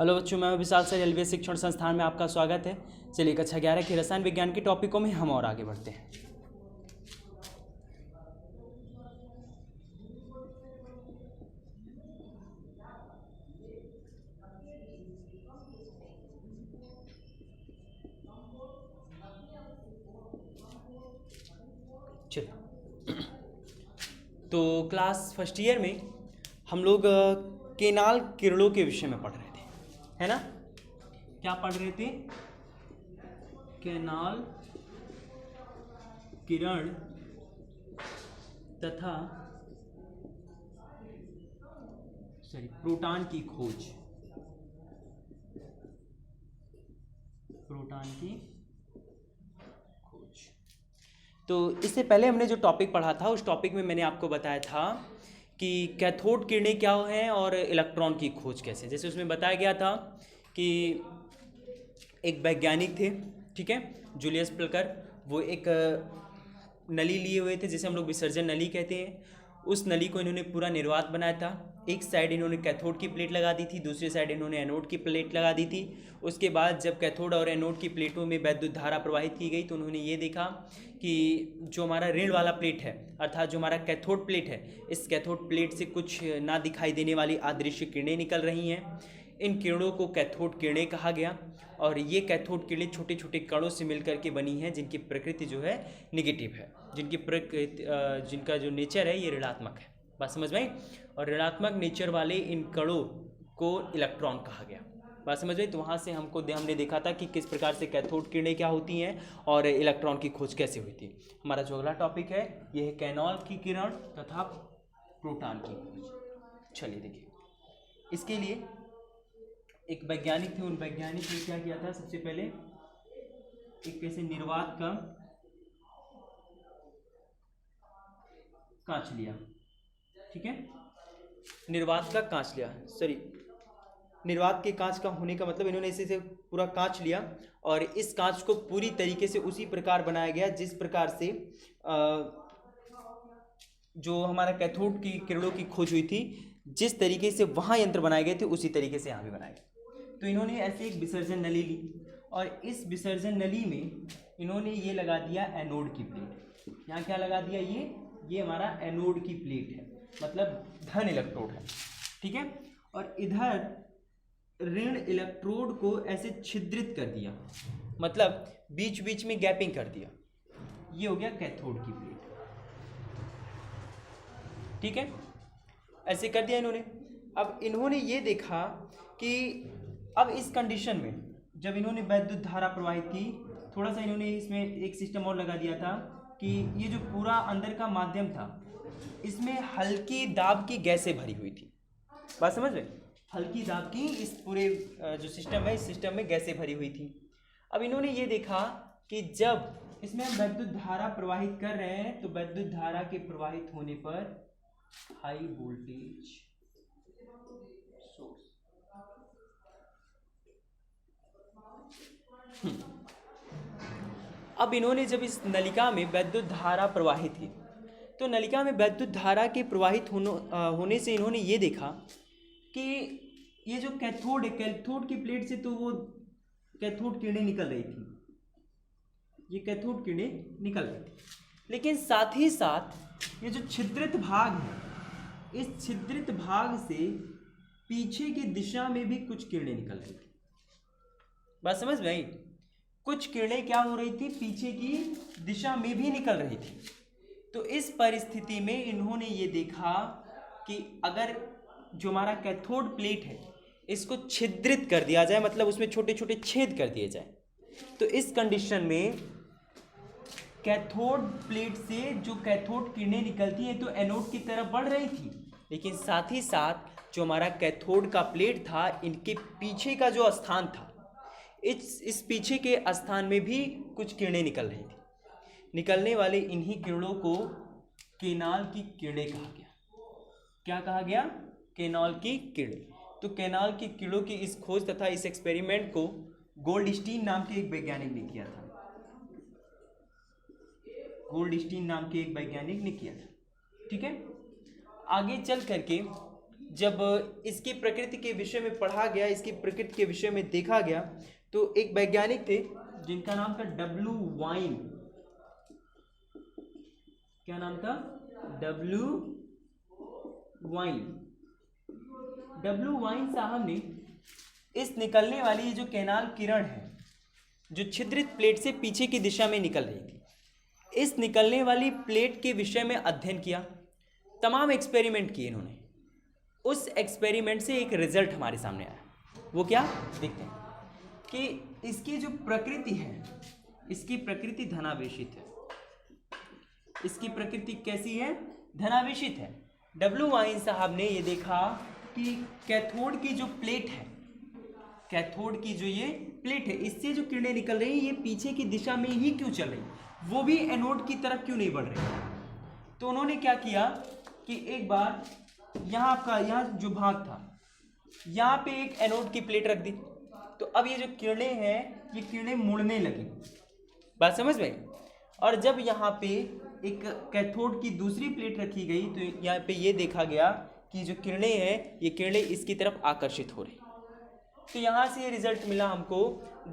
Hello बच्चों, मैं विशाल sir railway शिक्षण संस्थान में आपका स्वागत है। चलिए कक्षा 11 के रसायन विज्ञान के टॉपिकों में हम और आगे बढ़ते हैं। चलिए, तो क्लास फर्स्ट ईयर में हम लोग केनाल किरणों के विषय में पढ़ रहे थे, है ना। क्या पढ़ रहे थे? केनाल किरण तथा प्रोटॉन की खोज। तो इससे पहले हमने जो टॉपिक पढ़ा था उस टॉपिक में मैंने आपको बताया था कि कैथोड किरणें क्या हैं और इलेक्ट्रॉन की खोज कैसे। जैसे उसमें बताया गया था कि एक वैज्ञानिक थे, ठीक है, जूलियस प्लकर। वो एक नली लिए हुए थे जिसे हम लोग विसर्जन नली कहते हैं। उस नली को इन्होंने पूरा निर्वात बनाया था। एक साइड इन्होंने कैथोड की प्लेट लगा दी थी, दूसरी साइड इन्होंने एनोड की प्लेट लगा दी थी। उसके बाद जब कैथोड और एनोड की प्लेटों में वैद्युत धारा प्रवाहित की गई तो उन्होंने ये देखा कि जो हमारा ऋण वाला प्लेट है, अर्थात जो हमारा कैथोड प्लेट है, इस कैथोड प्लेट से कुछ ना दिखाई देने वाली अदृश्य किरणें निकल रही हैं। इन किरणों को कैथोड किरणें कहा गया और ये कैथोड किरणें छोटे छोटे कणों से मिलकर के बनी हैं जिनकी प्रकृति जो है निगेटिव है, जिनका जो नेचर है ये ऋणात्मक है। बात समझ में आई? और ऋणात्मक नेचर वाले इन कणों को इलेक्ट्रॉन कहा गया। बात समझ में आई? तो वहाँ से हमने देखा था कि किस प्रकार से कैथोड किरणें क्या होती हैं और इलेक्ट्रॉन की खोज कैसे हुई थी। हमारा जो अगला टॉपिक है यह है केनॉल की किरण तथा प्रोटॉन की खोज। चलिए देखिए, इसके लिए एक वैज्ञानिक थे। उन वैज्ञानिक ने क्या किया था? सबसे पहले एक ऐसे निर्वात का कांच लिया, ठीक है, निर्वात का कांच लिया। निर्वात के कांच का होने का मतलब इन्होंने इसे से पूरा कांच लिया और इस कांच को पूरी तरीके से उसी प्रकार बनाया गया जिस प्रकार से जो हमारा कैथोड की किरणों की खोज हुई थी, जिस तरीके से वहाँ यंत्र बनाए गए थे उसी तरीके से यहाँ भी बनाए गए। तो इन्होंने ऐसे एक विसर्जन नली ली और इस विसर्जन नली में इन्होंने ये लगा दिया एनोड की प्लेट। यहाँ क्या लगा दिया? ये हमारा एनोड की प्लेट है, मतलब धन इलेक्ट्रोड है, ठीक है। और इधर ऋण इलेक्ट्रोड को ऐसे छिद्रित कर दिया, मतलब बीच बीच में गैपिंग कर दिया। ये हो गया कैथोड की प्लेट, ठीक है, ऐसे कर दिया इन्होंने। अब इन्होंने ये देखा कि अब इस कंडीशन में जब इन्होंने वैद्युत धारा प्रवाहित की, थोड़ा सा इन्होंने इसमें एक सिस्टम और लगा दिया था कि ये जो पूरा अंदर का माध्यम था इसमें हल्की दाब की गैसें भरी हुई थी। बात समझ रहे? हल्की दाब की इस पूरे जो सिस्टम है, इस सिस्टम में गैसें भरी हुई थी। अब इन्होंने ये देखा कि जब इसमें हम वैद्युत धारा प्रवाहित कर रहे हैं तो वैद्युत धारा के प्रवाहित होने पर हाई वोल्टेज सोर्स, अब इन्होंने जब इस नलिका में वैद्युत धारा प्रवाहित की तो नलिका में वैद्युत धारा के प्रवाहित होने से इन्होंने ये देखा कि ये जो कैथोड है, कैथोड की प्लेट से तो वो कैथोड किरणें निकल रही थी, ये कैथोड किरणें निकल रही थी, लेकिन साथ ही साथ ये जो छिद्रित भाग है, इस छिद्रित भाग से पीछे की दिशा में भी कुछ किरणें निकल रही थी। बात समझ में आई? कुछ किरणें क्या हो रही थी? पीछे की दिशा में भी निकल रही थी। तो इस परिस्थिति में इन्होंने ये देखा कि अगर जो हमारा कैथोड प्लेट है इसको छिद्रित कर दिया जाए, मतलब उसमें छोटे छोटे छेद कर दिए जाए, तो इस कंडीशन में कैथोड प्लेट से जो कैथोड किरणें निकलती हैं तो एनोड की तरफ बढ़ रही थी, लेकिन साथ ही साथ जो हमारा कैथोड का प्लेट था, इनके पीछे का जो स्थान था, इस पीछे के स्थान में भी कुछ किरणें निकल रही थी। निकलने वाले इन्हीं किरणों को केनाल की किरणें कहा गया। क्या कहा गया? केनाल की किरणें। तो केनाल की किरणों की इस खोज तथा इस एक्सपेरिमेंट को गोल्डस्टीन नाम के एक वैज्ञानिक ने किया था। गोल्डस्टीन नाम के एक वैज्ञानिक ने किया था, ठीक है। आगे चल करके जब इसकी प्रकृति के विषय में पढ़ा गया, इसकी प्रकृति के विषय में देखा गया, तो एक वैज्ञानिक थे जिनका नाम था डब्ल्यू वाइन। क्या नाम था? W wine. डब्ल्यू वाइन साहब ने इस निकलने वाली ये जो कैनाल किरण है, जो छिद्रित प्लेट से पीछे की दिशा में निकल रही थी, इस निकलने वाली प्लेट के विषय में अध्ययन किया, तमाम एक्सपेरिमेंट किए इन्होंने। उस एक्सपेरिमेंट से एक रिजल्ट हमारे सामने आया। वो क्या? देखते हैं कि इसकी जो प्रकृति है, इसकी प्रकृति धनावेशित है। इसकी प्रकृति कैसी है? धनावेशित है। डब्ल्यू वाइन साहब ने ये देखा कि कैथोड की जो प्लेट है, कैथोड की जो ये प्लेट है, इससे जो किरणें निकल रही हैं ये पीछे की दिशा में ही क्यों चल रही, वो भी एनोड की तरफ क्यों नहीं बढ़ रही। तो उन्होंने क्या किया कि एक बार यहाँ जो भाग था, यहाँ पे एक एनोड की प्लेट रख दी। तो अब ये जो किरणें हैं, ये किरणें मुड़ने लगी। बात समझ में? और जब यहाँ पे एक कैथोड की दूसरी प्लेट रखी गई, तो यहाँ पे ये देखा गया कि जो किरणें हैं, ये किरणें इसकी तरफ आकर्षित हो रही। तो यहाँ से ये रिजल्ट मिला हमको।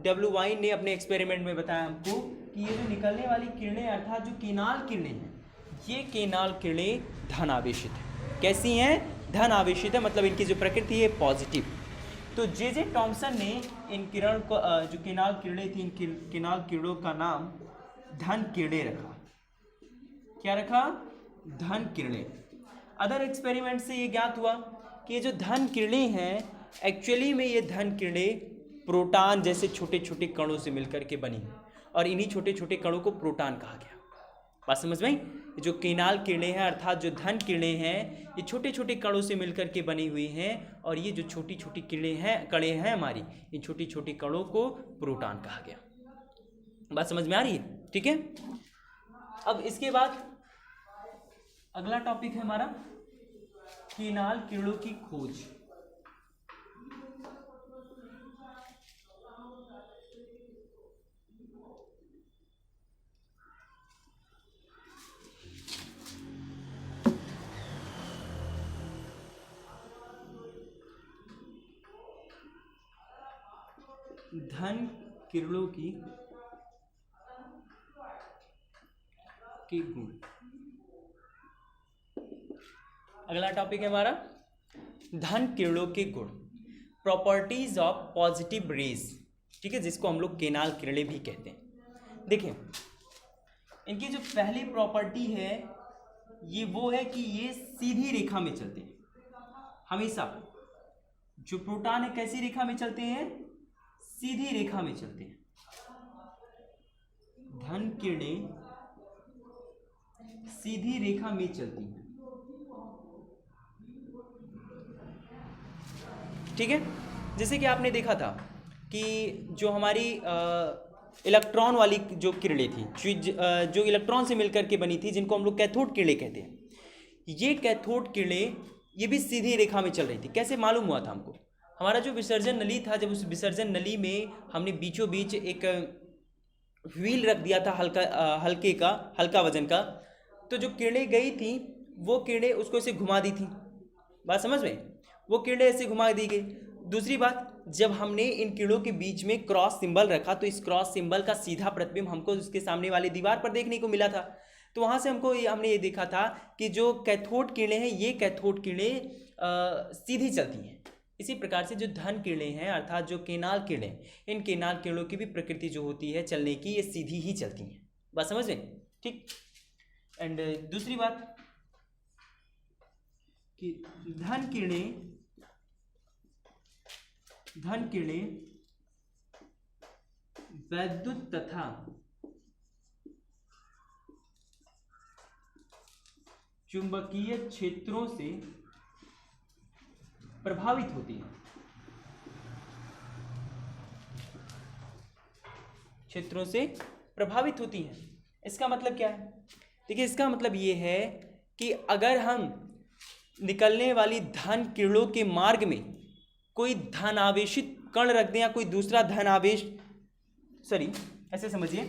डब्ल्यू वाइन ने अपने एक्सपेरिमेंट में बताया हमको कि ये जो निकलने वाली किरणें, अर्थात जो केनाल किरणें हैं, ये केनाल किरणें धन आवेशित है। कैसी हैं? धन आवेशित है, मतलब इनकी जो प्रकृति है पॉजिटिव। तो जे टॉमसन ने इन किरण को, जो केनाल किरणें थी, इन केनाल किरणों का नाम धन किरणें रखा। क्या रखा? धन किरणें। अदर एक्सपेरिमेंट से ये ज्ञात हुआ कि ये जो धन किरणें हैं, एक्चुअली में ये धन किरणें प्रोटॉन जैसे छोटे छोटे कणों से मिलकर के बनी हैं, और इन्हीं छोटे छोटे कणों को प्रोटॉन कहा गया। बात समझ में? जो केनाल किरणें हैं, अर्थात जो धन किरणें हैं, ये छोटे छोटे कणों से मिलकर के बनी हुई हैं, और ये जो छोटी छोटी कणें हैं हमारी, इन छोटी छोटी कणों को प्रोटॉन कहा गया। बात समझ में आ रही है? ठीक है। अब इसके बाद अगला टॉपिक है हमारा केनाल किरणों की खोज। धन किरणों के गुण। अगला टॉपिक है हमारा धन किरणों के गुण, प्रॉपर्टीज ऑफ पॉजिटिव रेज। ठीक है, जिसको हम लोग केनाल किरणें भी कहते हैं। देखिए, इनकी जो पहली प्रॉपर्टी है ये वो है कि ये सीधी रेखा में चलते हैं। हमेशा जो प्रोटॉन है कैसी रेखा में चलते हैं? सीधी रेखा में चलते हैं। धन किरणें सीधी रेखा में चलती हैं। ठीक है, जैसे कि आपने देखा था कि जो हमारी इलेक्ट्रॉन वाली जो किरणें थी, जो इलेक्ट्रॉन से मिलकर के बनी थी, जिनको हम लोग कैथोड किरणें कहते हैं, ये कैथोड किरणें ये भी सीधी रेखा में चल रही थी। कैसे मालूम हुआ था हमको? हमारा जो विसर्जन नली था, जब उस विसर्जन नली में हमने बीचों बीच एक व्हील रख दिया था हल्का वजन का, तो जो किरणें गई थी वो किरणें उसको ऐसे घुमा दी थी। बात समझ में? वो किरणें ऐसे घुमा दी गई। दूसरी बात, जब हमने इन किरणों के बीच में क्रॉस सिंबल रखा, तो इस क्रॉस सिंबल का सीधा प्रतिबिंब हमको उसके सामने वाली दीवार पर देखने को मिला था। तो वहाँ से हमने ये देखा था कि जो कैथोड किरणें हैं, ये कैथोड किरणें सीधी चलती हैं। इसी प्रकार से जो धन किरणें हैं, अर्थात जो केनाल किरणें, इन केनाल किरणों की भी प्रकृति जो होती है चलने की, ये सीधी ही चलती हैं। बात समझ में? ठीक। एंड दूसरी बात कि धन किरणें वैद्युत तथा चुंबकीय क्षेत्रों से प्रभावित होती है। क्षेत्रों से प्रभावित होती हैं। इसका मतलब क्या है? देखिए, इसका मतलब ये है कि अगर हम निकलने वाली धन किरणों के मार्ग में कोई धन आवेशित कण रख दें या कोई दूसरा धन आवेश, ऐसे समझिए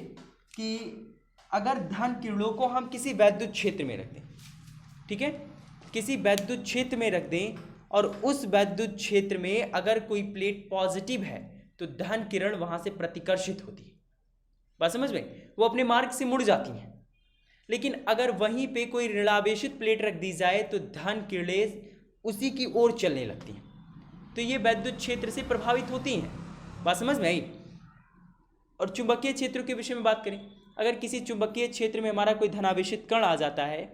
कि अगर धन किरणों को हम किसी वैद्युत क्षेत्र में रख दें, ठीक है, किसी वैद्युत क्षेत्र में रख दें, और उस वैद्युत क्षेत्र में अगर कोई प्लेट पॉजिटिव है तो धन किरण वहां से प्रतिकर्षित होती है। बात समझ में, वो अपने मार्ग से मुड़ जाती हैं। लेकिन अगर वहीं पे कोई ऋणावेशित प्लेट रख दी जाए तो धन किरणें उसी की ओर चलने लगती हैं, तो ये वैद्युत क्षेत्र से प्रभावित होती हैं। बात समझ में आई। और चुंबकीय क्षेत्रों के विषय में बात करें, अगर किसी चुंबकीय क्षेत्र में हमारा कोई धनावेशित कण आ जाता है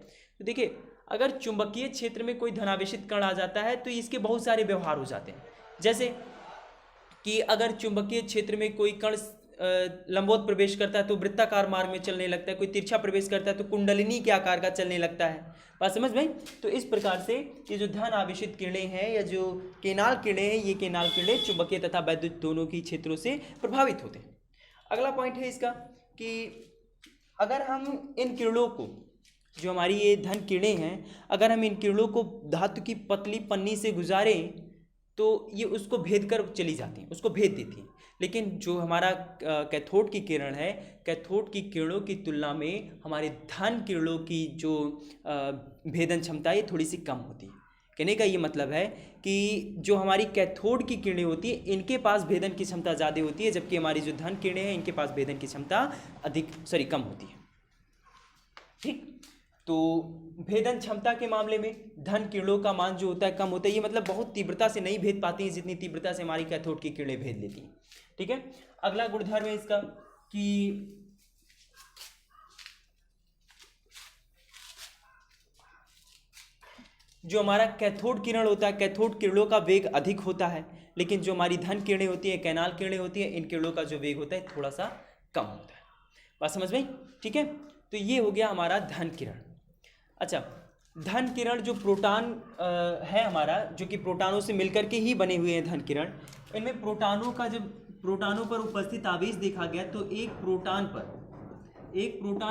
तो देखिए, अगर चुंबकीय क्षेत्र में कोई धनावेशित कण आ जाता है तो इसके बहुत सारे व्यवहार हो जाते हैं। जैसे कि अगर चुंबकीय क्षेत्र में कोई कण लंबवत प्रवेश करता है तो वृत्ताकार मार्ग में चलने लगता है, कोई तिरछा प्रवेश करता है तो कुंडलिनी के आकार का चलने लगता है। बात समझ में। तो इस प्रकार से ये जो धन आवेशित किरणें हैं या जो केनाल किरणें हैं, ये केनाल किरणें चुंबकीय तथा वैद्युत दोनों की क्षेत्रों से प्रभावित होते हैं। अगला पॉइंट है इसका कि अगर हम इन किरणों को, जो हमारी ये धन किरणें हैं, अगर हम इन किरणों को धातु की पतली पन्नी से गुजारें तो ये उसको भेद कर चली जाती हैं, उसको भेद देती हैं। लेकिन जो हमारा कैथोड की किरण है, कैथोड की किरणों की तुलना में हमारे धन किरणों की जो भेदन क्षमता है थोड़ी सी कम होती है। कहने का ये मतलब है कि जो हमारी कैथोड की किरणें होती हैं इनके पास भेदन की क्षमता ज़्यादा होती है, जबकि हमारी जो धन किरणें हैं इनके पास भेदन की क्षमता कम होती है। ठीक, तो भेदन क्षमता के मामले में धन किरणों का मान जो होता है कम होता है। ये मतलब बहुत तीव्रता से नहीं भेद पाती हैं जितनी तीव्रता से हमारी कैथोड की किरणें भेद लेती हैं। ठीक है। अगला गुणधर्म है इसका कि जो हमारा कैथोड किरण होता है, कैथोड किरणों का वेग अधिक होता है, लेकिन जो हमारी धन किरणें होती हैं, कैनाल किरणें होती हैं, इन किरणों का जो वेग होता है थोड़ा सा कम होता है। बात समझ में। ठीक है, तो ये हो गया हमारा धन किरण। अच्छा, धन किरण जो प्रोटॉन है हमारा, जो कि प्रोटॉनों से मिलकर के ही बने हुए हैं धन किरण, इनमें प्रोटॉनों का जब प्रोटॉनों पर उपस्थित आवेश देखा गया तो एक प्रोटॉन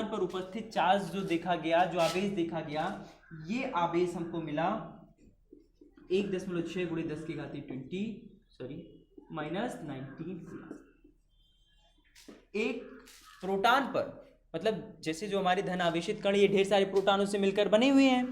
पर उपस्थित चार्ज जो देखा गया, जो आवेश देखा गया, ये आवेश हमको मिला 1.6 × 10⁻20 -19 एक प्रोटॉन पर। मतलब जैसे जो हमारे धन आवेशित कण ये ढेर सारे प्रोटॉनों से मिलकर बने हुए हैं,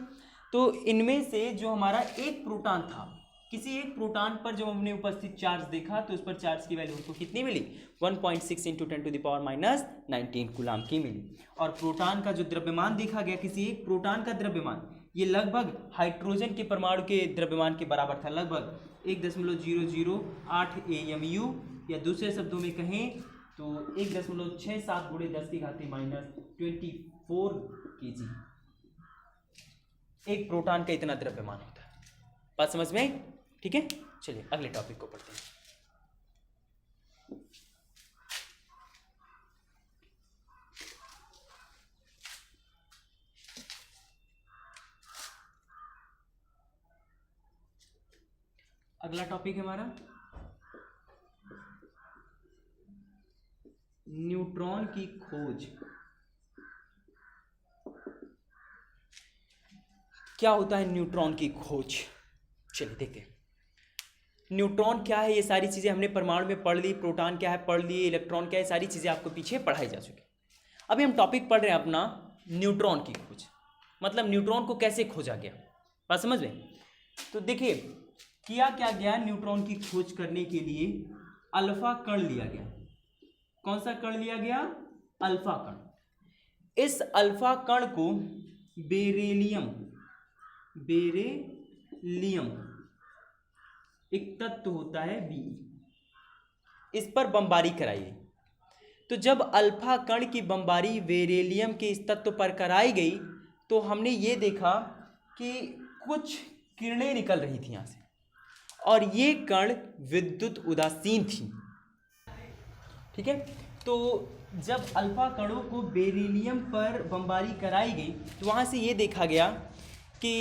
तो इनमें से जो हमारा एक प्रोटॉन था, किसी एक प्रोटॉन पर जब हमने उपस्थित चार्ज देखा तो उस पर चार्ज की वैल्यू हमको कितनी मिली? 1.6 × 10⁻−19 कूलाम की मिली। और प्रोटॉन का जो द्रव्यमान देखा गया, किसी एक प्रोटॉन का द्रव्यमान, ये लगभग हाइड्रोजन के परमाणु के द्रव्यमान के बराबर था, लगभग 1.008 AMU, या दूसरे शब्दों में कहें तो 1.67 × 10⁻24 kg एक प्रोटॉन का इतना द्रव्यमान होता है। बात समझ में? ठीक है, चलिए अगले टॉपिक को पढ़ते हैं। अगला टॉपिक है हमारा न्यूट्रॉन की खोज। क्या होता है न्यूट्रॉन की खोज? चलिए देखते हैं न्यूट्रॉन क्या है। ये सारी चीजें हमने परमाणु में पढ़ ली, प्रोटॉन क्या है पढ़ लिए, इलेक्ट्रॉन क्या है, सारी चीजें आपको पीछे पढ़ाई जा चुकी। अभी हम टॉपिक पढ़ रहे हैं अपना न्यूट्रॉन की खोज, मतलब न्यूट्रॉन को कैसे खोजा गया। बात समझ में? तो देखिए किया क्या गया, न्यूट्रॉन की खोज करने के लिए अल्फा कण लिया गया। कौन सा कण लिया गया? अल्फा कण। इस अल्फा कण को बेरिलियम एक तत्व होता है बी, इस पर बमबारी कराई। तो जब अल्फा कण की बमबारी बेरिलियम के इस तत्व पर कराई गई तो हमने ये देखा कि कुछ किरणें निकल रही थी यहाँ से, और ये कण विद्युत उदासीन थी। ठीक है, तो जब अल्फा कणों को बेरिलियम पर बमबारी कराई गई तो वहाँ से ये देखा गया कि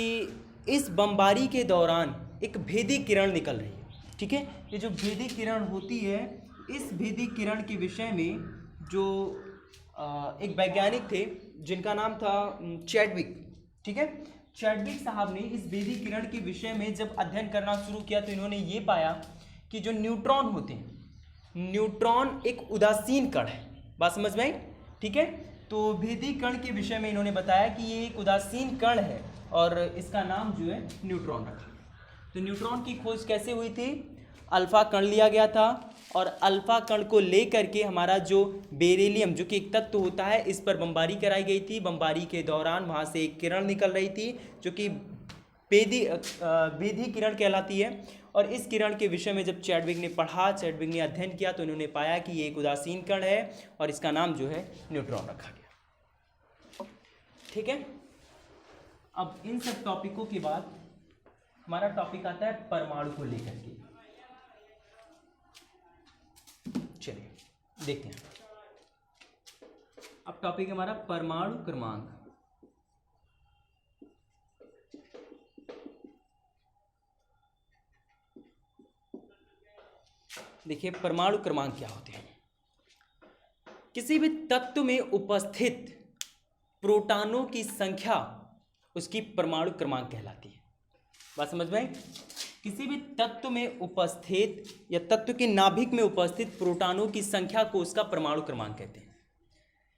इस बमबारी के दौरान एक भेदी किरण निकल रही है। ठीक है, ये जो भेदी किरण होती है, इस भेदी किरण के विषय में जो एक वैज्ञानिक थे जिनका नाम था चैडविक। ठीक है, चैडविक साहब ने इस भेदी किरण के विषय में जब अध्ययन करना शुरू किया तो इन्होंने ये पाया कि जो न्यूट्रॉन होते हैं, न्यूट्रॉन एक उदासीन कण है। बात समझ में आई? ठीक है, तो भेदी कण के विषय में इन्होंने बताया कि ये एक उदासीन कण है और इसका नाम जो है न्यूट्रॉन रखा। तो न्यूट्रॉन की खोज कैसे हुई थी? अल्फा कण लिया गया था और अल्फा कण को लेकर के हमारा जो बेरिलियम जो कि एक तत्व होता है, इस पर बमबारी कराई गई थी। बमबारी के दौरान वहाँ से एक किरण निकल रही थी जो कि बेधी किरण कहलाती है। और इस किरण के विषय में जब चैडविक ने पढ़ा, चैडविक ने अध्ययन किया, तो उन्होंने पाया कि ये एक उदासीन कण है और इसका नाम जो है न्यूट्रॉन रखा गया। ठीक है, अब इन सब टॉपिकों के बाद हमारा टॉपिक आता है परमाणु को लेकर के। चलिए देखते हैं। अब टॉपिक है हमारा परमाणु क्रमांक। देखिए परमाणु क्रमांक क्या होते हैं? किसी भी तत्व में उपस्थित प्रोटॉनों की संख्या उसकी परमाणु क्रमांक कहलाती है। बात समझ में आई? किसी भी तत्व में उपस्थित या तत्व के नाभिक में उपस्थित प्रोटॉनों की संख्या को उसका परमाणु क्रमांक कहते हैं।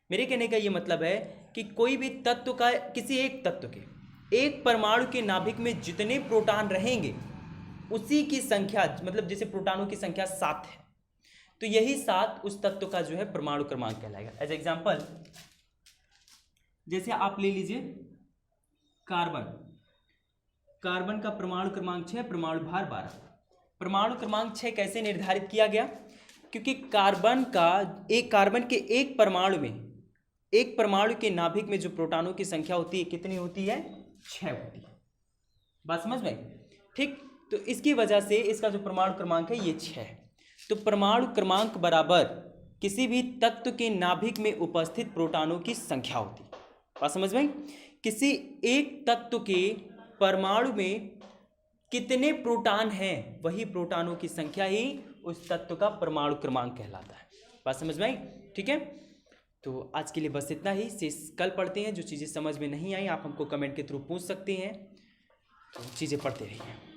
मेरे कहने का ये मतलब है कि कोई भी तत्व का, किसी एक तत्व के एक परमाणु के नाभिक में जितने प्रोटॉन रहेंगे उसी की संख्या, मतलब जैसे प्रोटॉनों की संख्या 7 है तो यही 7 उस तत्व का जो है परमाणु क्रमांक कहलाएगा। एज एग्जांपल जैसे आप ले लीजिए कार्बन। कार्बन का परमाणु क्रमांक 6, परमाणु भार 12। परमाणु क्रमांक 6 कैसे निर्धारित किया गया? क्योंकि कार्बन के एक परमाणु में, एक परमाणु के नाभिक में जो प्रोटॉनों की संख्या होती है कितनी होती है? 6 होती है। बात समझ में? ठीक, तो इसकी वजह से इसका जो परमाणु क्रमांक है ये 6 है। तो परमाणु क्रमांक बराबर किसी भी तत्व के नाभिक में उपस्थित प्रोटॉनों की संख्या होती है। बात समझ में? किसी एक तत्व के परमाणु में कितने प्रोटॉन हैं, वही प्रोटॉनों की संख्या ही उस तत्व का परमाणु क्रमांक कहलाता है। बात समझ में आई? ठीक है, तो आज के लिए बस इतना ही। कल पढ़ते हैं। जो चीज़ें समझ में नहीं आई आप हमको कमेंट के थ्रू पूछ सकते हैं। तो चीज़ें पढ़ते रहिए।